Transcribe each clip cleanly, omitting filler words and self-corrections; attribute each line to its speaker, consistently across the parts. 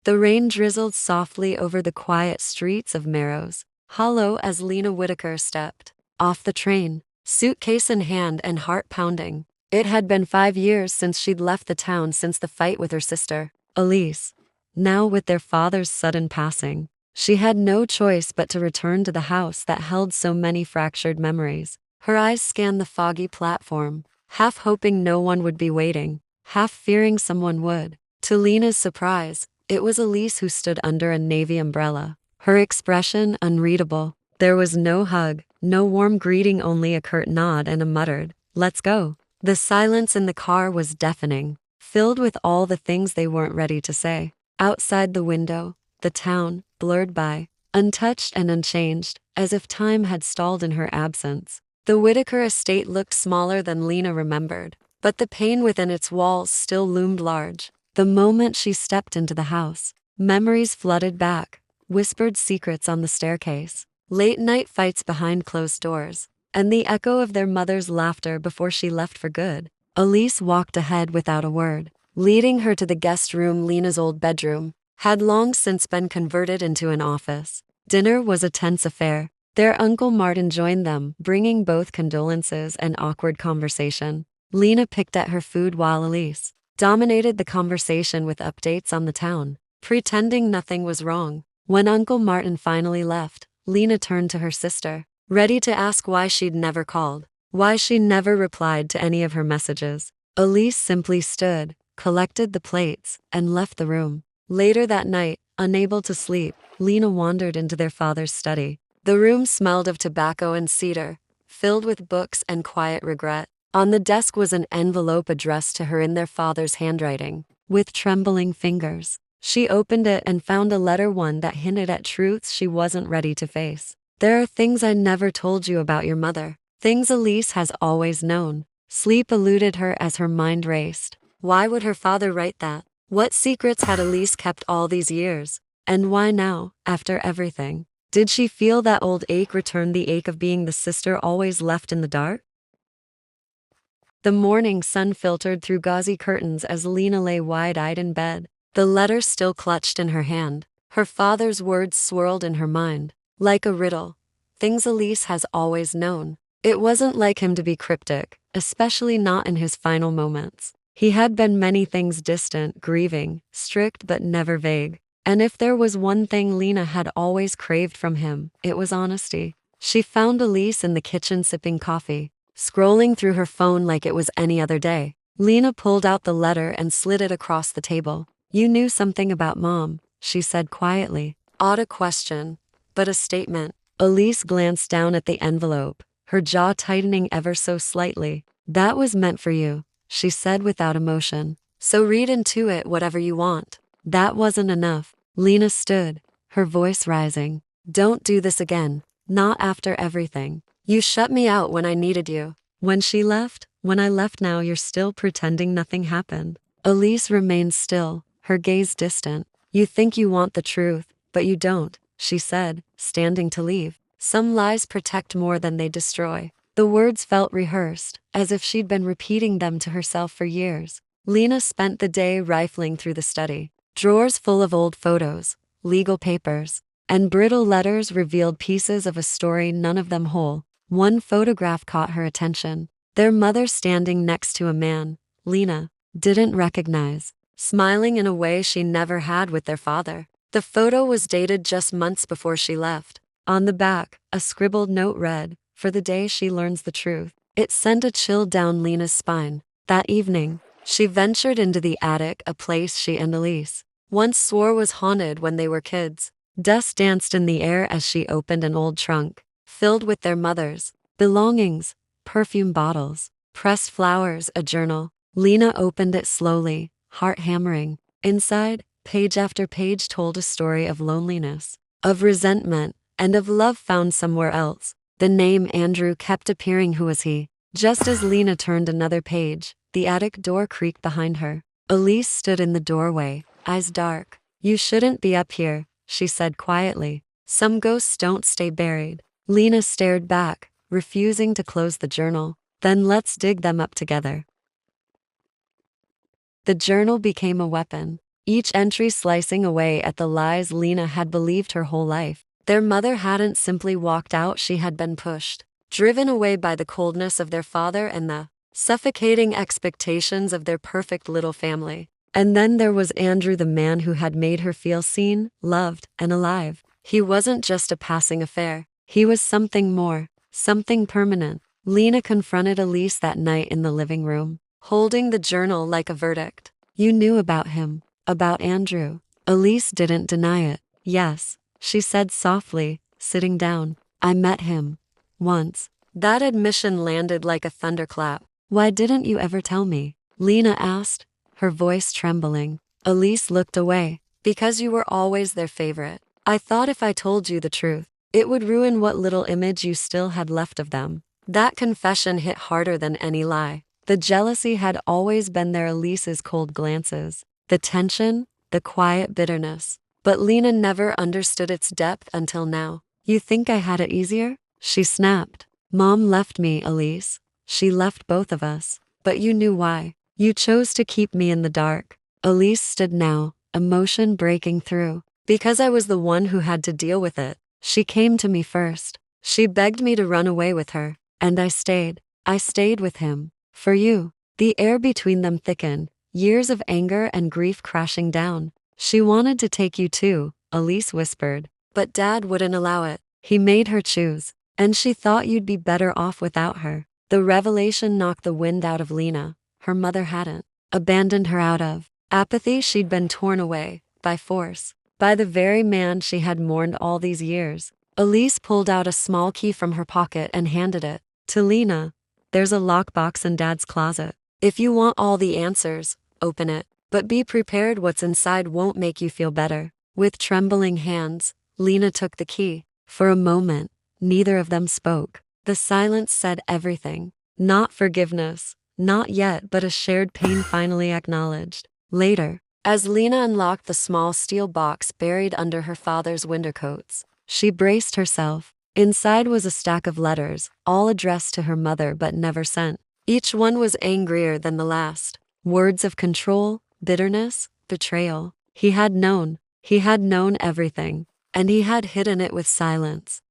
Speaker 1: The rain drizzled softly over the quiet streets of Melrose Hollow as Lena Whitaker stepped off the train, suitcase in hand and heart pounding. It had been 5 years since she'd left the town since the fight with her sister, Elise. Now, with their father's sudden passing, she had no choice but to return to the house that held so many fractured memories. Her eyes scanned the foggy platform, half hoping no one would be waiting, half fearing someone would. To Lena's surprise, it was Elise who stood under a navy umbrella, her expression unreadable. There was no hug, no warm greeting, only a curt nod and a muttered, "Let's go." The silence in the car was deafening, filled with all the things they weren't ready to say. Outside the window, the town, blurred by, untouched and unchanged, as if time had stalled in her absence. The Whitaker estate looked smaller than Lena remembered, but the pain within its walls still loomed large. The moment she stepped into the house, memories flooded back, whispered secrets on the staircase, late-night fights behind closed doors, and the echo of their mother's laughter before she left for good. Elise walked ahead without a word, leading her to the guest room. Lena's old bedroom had long since been converted into an office. Dinner was a tense affair. Their Uncle Martin joined them, bringing both condolences and awkward conversation. Lena picked at her food while Elise dominated the conversation with updates on the town, pretending nothing was wrong. When Uncle Martin finally left, Lena turned to her sister, ready to ask why she'd never called, why she never replied to any of her messages. Elise simply stood, collected the plates, and left the room. Later that night, unable to sleep, Lena wandered into their father's study. The room smelled of tobacco and cedar, filled with books and quiet regret. On the desk was an envelope addressed to her in their father's handwriting. With trembling fingers, she opened it and found a letter, one that hinted at truths she wasn't ready to face. "There are things I never told you about your mother. Things Elise has always known." Sleep eluded her as her mind raced. Why would her father write that? What secrets had Elise kept all these years? And why now, after everything, did she feel that old ache return, the ache of being the sister always left in the dark? The morning sun filtered through gauzy curtains as Lena lay wide-eyed in bed, the letter still clutched in her hand. Her father's words swirled in her mind, like a riddle. Things Elise has always known. It wasn't like him to be cryptic, especially not in his final moments. He had been many things: distant, grieving, strict but never vague. And if there was one thing Lena had always craved from him, it was honesty. She found Elise in the kitchen sipping coffee, scrolling through her phone like it was any other day. Lena pulled out the letter and slid it across the table. "You knew something about Mom," she said quietly. Odd a question, but a statement. Elise glanced down at the envelope, her jaw tightening ever so slightly. "That was meant for you," she said without emotion. "So read into it whatever you want." That wasn't enough. Lena stood, her voice rising. "Don't do this again. Not after everything. You shut me out when I needed you. When she left, when I left, now you're still pretending nothing happened." Elise remained still, her gaze distant. "You think you want the truth, but you don't," she said, standing to leave. "Some lies protect more than they destroy." The words felt rehearsed, as if she'd been repeating them to herself for years. Lena spent the day rifling through the study. Drawers full of old photos, legal papers, and brittle letters revealed pieces of a story, none of them whole. One photograph caught her attention. Their mother standing next to a man Lena didn't recognize, smiling in a way she never had with their father. The photo was dated just months before she left. On the back, a scribbled note read, "For the day she learns the truth." It sent a chill down Lena's spine. That evening, she ventured into the attic, a place she and Elise once swore was haunted when they were kids. Dust danced in the air as she opened an old trunk, filled with their mother's belongings, perfume bottles, pressed flowers, a journal. Lena opened it slowly, heart hammering. Inside, page after page told a story of loneliness, of resentment, and of love found somewhere else. The name Andrew kept appearing. Who was he? Just as Lena turned another page, the attic door creaked behind her. Elise stood in the doorway, eyes dark. "You shouldn't be up here," she said quietly. "Some ghosts don't stay buried." Lena stared back, refusing to close the journal. "Then let's dig them up together." The journal became a weapon. each entry slicing away at the lies Lena had believed her whole life. Their mother hadn't simply walked out, she had been pushed, driven away by the coldness of their father and the suffocating expectations of their perfect little family. And then there was Andrew, the man who had made her feel seen, loved, and alive. He wasn't just a passing affair. He was something more, something permanent. Lena confronted Elise that night in the living room, holding the journal like a verdict. You knew about him, about Andrew. Elise didn't deny it. Yes, she said softly, sitting down. I met him. Once. That admission landed like a thunderclap. Why didn't you ever tell me? Lena asked, her voice trembling. Elise looked away. Because you were always their favorite. I thought if I told you the truth, it would ruin what little image you still had left of them. That confession hit harder than any lie. The jealousy had always been there, Elise's cold glances, the tension, the quiet bitterness. But Lena never understood its depth until now. You think I had it easier? She snapped. Mom left me, Elise. She left both of us. But you knew why. You chose to keep me in the dark. Elise stood now, emotion breaking through. Because I was the one who had to deal with it. She came to me first. She begged me to run away with her. And I stayed. I stayed with him. For you. The air between them thickened, years of anger and grief crashing down. She wanted to take you too, Elise whispered. But Dad wouldn't allow it. He made her choose. And she thought you'd be better off without her. The revelation knocked the wind out of Lena. Her mother hadn't abandoned her out of apathy. She'd been torn away, by force, by the very man she had mourned all these years. Elise pulled out a small key from her pocket and handed it to Lena. There's a lockbox in Dad's closet. If you want all the answers, open it. But be prepared, what's inside won't make you feel better. With trembling hands, Lena took the key. For a moment, neither of them spoke. The silence said everything. Not forgiveness, not yet, but a shared pain finally acknowledged. Later, as Lena unlocked the small steel box buried under her father's winter coats, she braced herself. Inside was a stack of letters, all addressed to her mother but never sent. Each one was angrier than the last. Words of control, bitterness, betrayal. He had known everything, and he had hidden it with silence.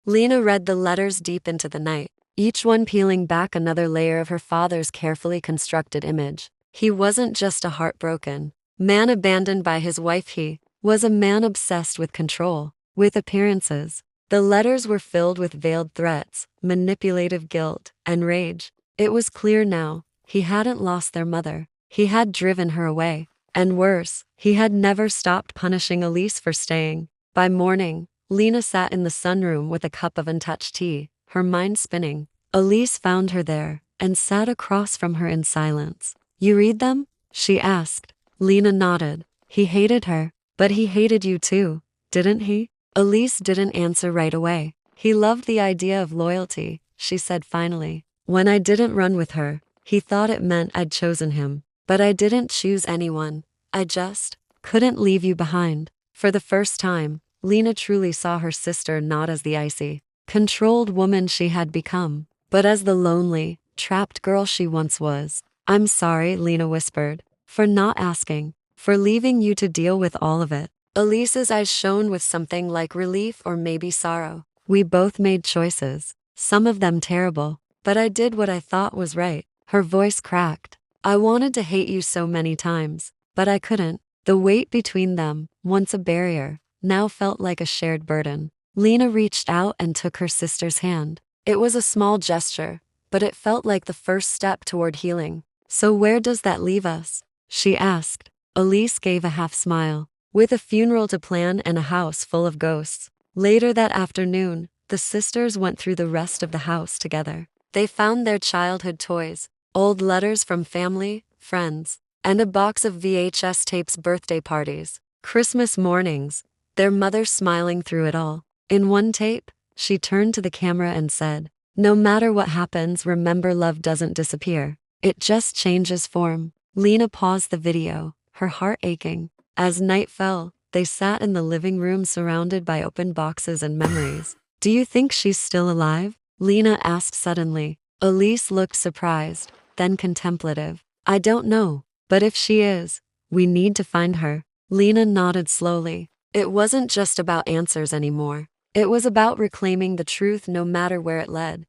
Speaker 1: Lena read the letters deep into the night, each one peeling back another layer of her father's carefully constructed image. He wasn't just a heartbroken man abandoned by his wife, he was a man obsessed with control, with appearances. The letters were filled with veiled threats, manipulative guilt, and rage. It was clear now, he hadn't lost their mother. He had driven her away. And worse, he had never stopped punishing Elise for staying. By morning, Lena sat in the sunroom with a cup of untouched tea, her mind spinning. Elise found her there, and sat across from her in silence. You read them? She asked. Lena nodded. He hated her, but he hated you too, didn't he? Elise didn't answer right away. He loved the idea of loyalty, she said finally. When I didn't run with her, he thought it meant I'd chosen him. But I didn't choose anyone. I just couldn't leave you behind. For the first time, Lena truly saw her sister not as the icy, controlled woman she had become, but as the lonely, trapped girl she once was. I'm sorry, Lena whispered, for not asking, for leaving you to deal with all of it. Elise's eyes shone with something like relief or maybe sorrow. We both made choices, some of them terrible, but I did what I thought was right. Her voice cracked. I wanted to hate you so many times, but I couldn't. The weight between them, once a barrier, now felt like a shared burden. Lena reached out and took her sister's hand. It was a small gesture, but it felt like the first step toward healing. So where does that leave us? She asked. Elise gave a half smile. With a funeral to plan and a house full of ghosts. Later that afternoon, the sisters went through the rest of the house together. They found their childhood toys, old letters from family, friends, and a box of VHS tapes, birthday parties, Christmas mornings, their mother smiling through it all. In one tape, she turned to the camera and said, "No matter what happens, remember love doesn't disappear. It just changes form." Lena paused the video, her heart aching. As night fell, they sat in the living room surrounded by open boxes and memories. Do you think she's still alive? Lena asked suddenly. Elise looked surprised, then contemplative. I don't know, but if she is, We need to find her. Lena nodded slowly. It wasn't just about answers anymore. It was about reclaiming the truth no matter where it led.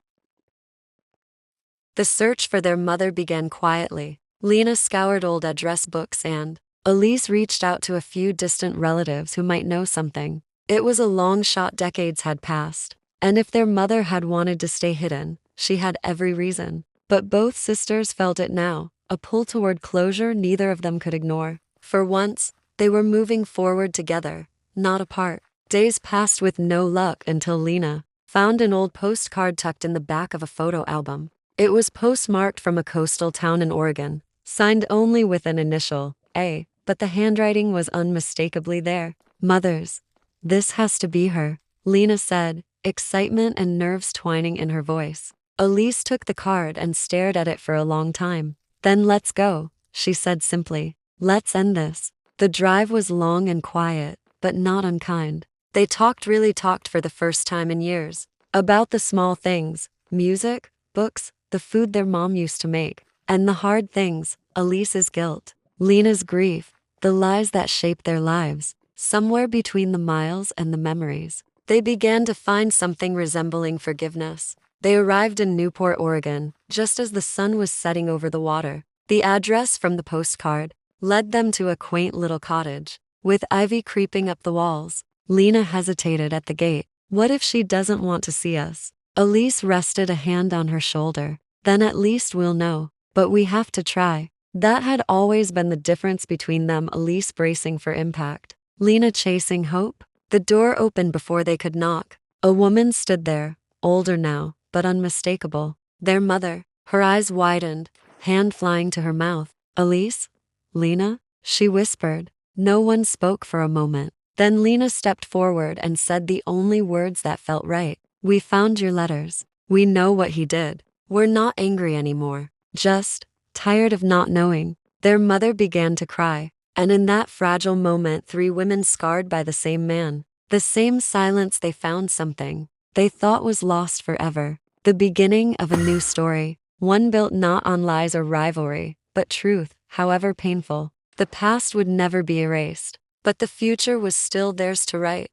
Speaker 1: The search for their mother began quietly. Lena scoured old address books and Elise reached out to a few distant relatives who might know something. It was a long shot, decades had passed, and if their mother had wanted to stay hidden, she had every reason. But both sisters felt it now, a pull toward closure neither of them could ignore. For once, they were moving forward together, not apart. Days passed with no luck until Lena found an old postcard tucked in the back of a photo album. It was postmarked from a coastal town in Oregon, signed only with an initial, A, but the handwriting was unmistakably there. Mother's. This has to be her, Lena said, excitement and nerves twining in her voice. Elise took the card and stared at it for a long time. Then let's go, she said simply. Let's end this. The drive was long and quiet, but not unkind. They really talked for the first time in years. About the small things, music, books, the food their mom used to make, and the hard things, Elise's guilt, Lena's grief, the lies that shaped their lives. Somewhere between the miles and the memories, they began to find something resembling forgiveness. They arrived in Newport, Oregon, just as the sun was setting over the water. The address from the postcard led them to a quaint little cottage, with ivy creeping up the walls. Lena hesitated at the gate. What if she doesn't want to see us? Elise rested a hand on her shoulder. Then at least we'll know. But we have to try. That had always been the difference between them, Elise bracing for impact, Lena chasing hope. The door opened before they could knock. A woman stood there, older now, but unmistakable. Their mother. Her eyes widened, hand flying to her mouth. Elise? Lena? She whispered. No one spoke for a moment. Then Lena stepped forward and said the only words that felt right. We found your letters. We know what he did. We're not angry anymore. Just tired of not knowing. Their mother began to cry. And in that fragile moment, three women scarred by the same man. The same silence. They found something they thought was lost forever. The beginning of a new story. One built not on lies or rivalry, but truth, however painful. The past would never be erased, but the future was still theirs to write.